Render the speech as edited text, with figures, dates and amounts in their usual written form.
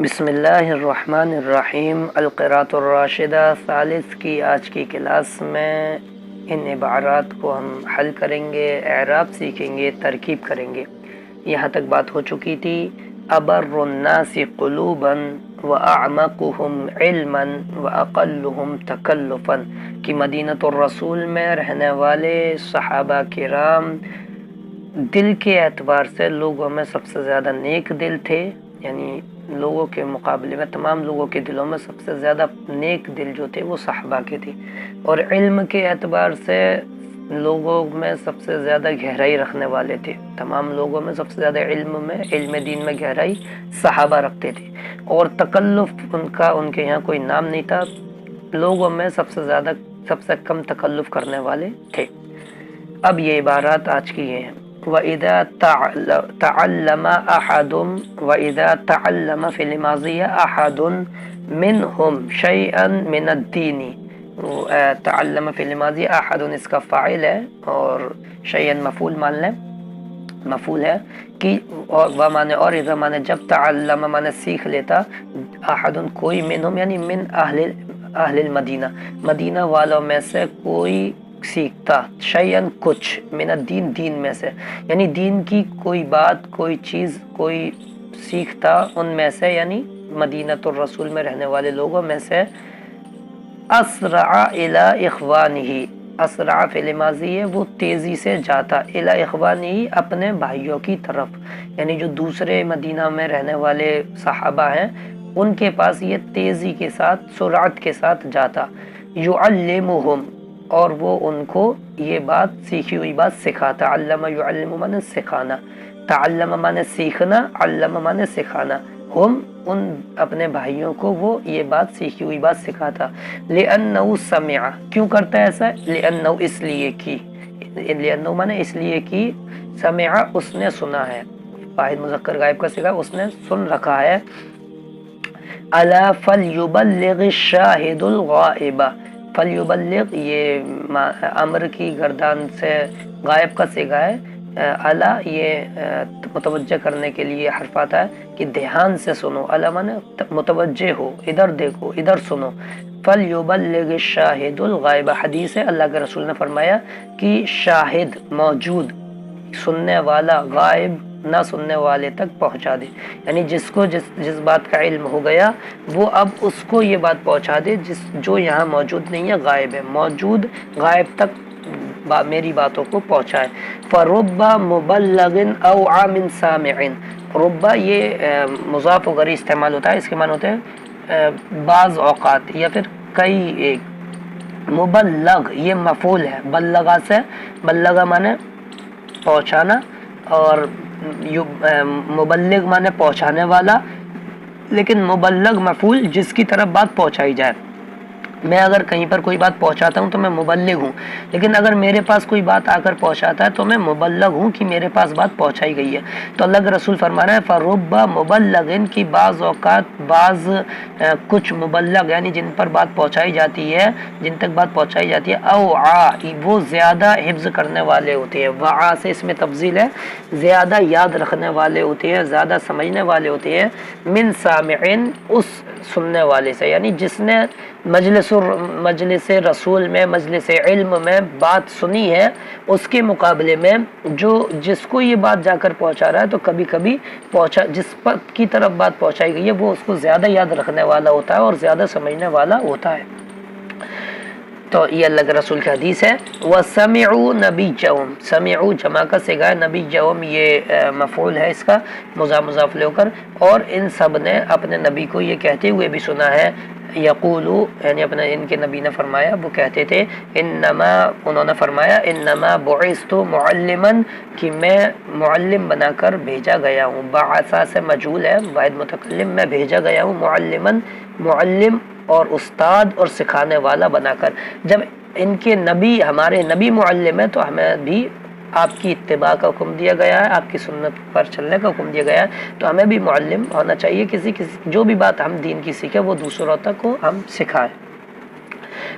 بسم اللہ الرحمن الرحیم۔ القراءۃ الراشدہ ثالث کی آج کی کلاس میں ان عبارات کو ہم حل کریں گے، اعراب سیکھیں گے، ترکیب کریں گے۔ یہاں تک بات ہو چکی تھی۔ ابر الناس قلوبا واعمقهم علما واقلهم تکلفا کہ مدینۃ الرسول میں رہنے والے صحابہ کرام دل کے اعتبار سے لوگوں میں سب سے زیادہ نیک دل تھے، یعنی لوگوں کے مقابلے میں تمام لوگوں کے دلوں میں سب سے زیادہ نیک دل جو تھے وہ صحابہ کے تھے، اور علم کے اعتبار سے لوگوں میں سب سے زیادہ گہرائی رکھنے والے تھے۔ تمام لوگوں میں سب سے زیادہ علم دین میں گہرائی صحابہ رکھتے تھے، اور تکلف ان کے یہاں کوئی نام نہیں تھا۔ لوگوں میں سب سے کم تکلف کرنے والے تھے۔ اب یہ عبارات آج کی یہ ہیں۔ وَإِذَا تَعَلَّمَ أَحَدٌ وَإِذَا تَعَلَّمَ فِي الْمَاضِيَ أَحَدٌ مِّنْهُمْ شَيْئًا مِّنَ الدِّينِ۔ تعلم فی الماضی احد اس کا فاعل ہے، اور شیئن مفعول مان لیں، مفعول ہے کہ اور اذا مانے جب، تعلم مانے سیکھ لیتا، احد کوئی، منہم یعنی من اہل المدینہ، مدینہ والوں میں سے کوئی سیکھتا، شیئن کچھ، من الدین دین میں سے، یعنی دین کی کوئی بات، کوئی چیز، کوئی سیکھتا ان میں سے، یعنی مدینۃ الرسول میں رہنے والے لوگوں میں سے، اسرع الی اخوانہ، اسرع فعل ماضی ہے، وہ تیزی سے جاتا، الی اخوانہ اپنے بھائیوں کی طرف، یعنی جو دوسرے مدینہ میں رہنے والے صحابہ ہیں ان کے پاس یہ تیزی کے ساتھ، سرعت کے ساتھ جاتا، یعلمہم، اور وہ ان کو یہ بات، سیکھی ہوئی بات سکھاتا۔ علم یعلم مانے سکھانا، تعلم مانے سیکھنا، علم مانے سکھانا، ہم ان اپنے بھائیوں کو وہ یہ بات، سیکھی ہوئی بات سکھاتا۔ لأنہ سمع، کیوں کرتا ہے ایسا؟ لأنہ اس لیے کی، لأنہ مانے اس لیے کی، سمع اس نے سنا ہے، واحد مذکر غائب کا صیغہ، اس نے سن رکھا ہے۔ الا فلیبلغ الشاہد الغائب، فلیبلغ یہ امر کی گردان سے غائب کا صیغہ ہے، الا یہ متوجہ کرنے کے لیے حرف آتا ہے کہ دھیان سے سنو، الا مانے متوجہ ہو، ادھر دیکھو، ادھر سنو۔ فلیبلغ الشاہد الغائب، حدیث ہے اللہ کے رسول نے فرمایا کہ شاہد موجود، سننے والا غائب نہ سننے والے تک پہنچا دے، یعنی جس کو جس بات کا علم ہو گیا وہ اب اس کو یہ بات پہنچا دے جو یہاں موجود نہیں ہے، غائب ہے، موجود غائب تک میری باتوں کو پہنچائے۔ فَرُبَّ مُبَلَّغٍ أَوْعَى مِن سَامِعٍ، ربا یہ مضاف و غیری استعمال ہوتا ہے، اس کے معنی ہوتے ہیں بعض اوقات یا پھر کئی ایک۔ مبلغ یہ مفعول ہے، بلغا سے، بلغا مانے پہنچانا، اور مبلغ مانے پہنچانے والا، لیکن مبلغ مفعول جس کی طرف بات پہنچائی جائے۔ میں اگر کہیں پر کوئی بات پہنچاتا ہوں تو میں مبلغ ہوں، لیکن اگر میرے پاس کوئی بات آ کر پہنچاتا ہے تو میں مبلغ ہوں کہ میرے پاس بات پہنچائی گئی ہے۔ تو اللہ کے رسول فرما رہے ہیں فَرُبَّ مُبَلَّغٍ کی بعض اوقات بعض کچھ مبلغ یعنی جن پر بات پہنچائی جاتی ہے، جن تک بات پہنچائی جاتی ہے، اوعا وہ زیادہ حفظ کرنے والے ہوتے ہیں، وعا سے اس میں تفضیل ہے، زیادہ یاد رکھنے والے ہوتے ہیں، زیادہ سمجھنے والے ہوتے ہیں، من سامعین اس سننے والے سے، یعنی جس نے مجلس رسول میں، مجلس علم میں بات سنی ہے، اس کے مقابلے میں جس کو یہ بات جا کر پہنچا رہا ہے تو کبھی کبھی جس کی طرف بات پہنچائی گئی ہے وہ اس کو زیادہ یاد رکھنے والا ہوتا ہے اور زیادہ سمجھنے والا ہوتا ہے۔ تو یہ اللہ کے رسول کی حدیث ہے۔ وَسَمِعُوا نَبِيَّهُمْ، سمعوا جمع کا صیغہ ہے، نبیہم یہ مفعول ہے اس کا، مضاف لے کر، اور ان سب نے اپنے نبی کو یہ کہتے ہوئے بھی سنا ہے، یقولو یعنی ان کے نبی نے فرمایا، وہ کہتے تھے، انہوں نے فرمایا، انما بعثت معلما کہ میں معلم بنا کر بھیجا گیا ہوں، بعثا سے مجہول ہے، واحد متکلم، میں بھیجا گیا ہوں، معلما معلم اور استاد اور سکھانے والا بنا کر۔ جب ان کے نبی، ہمارے نبی معلم ہے تو ہمیں بھی آپ کی اتباع کا حکم دیا گیا ہے، آپ کی سنت پر چلنے کا حکم دیا گیا ہے، تو ہمیں بھی معلم ہونا چاہیے، کسی جو بھی بات ہم دین کی سیکھیں وہ دوسروں تک کو ہم سکھائیں۔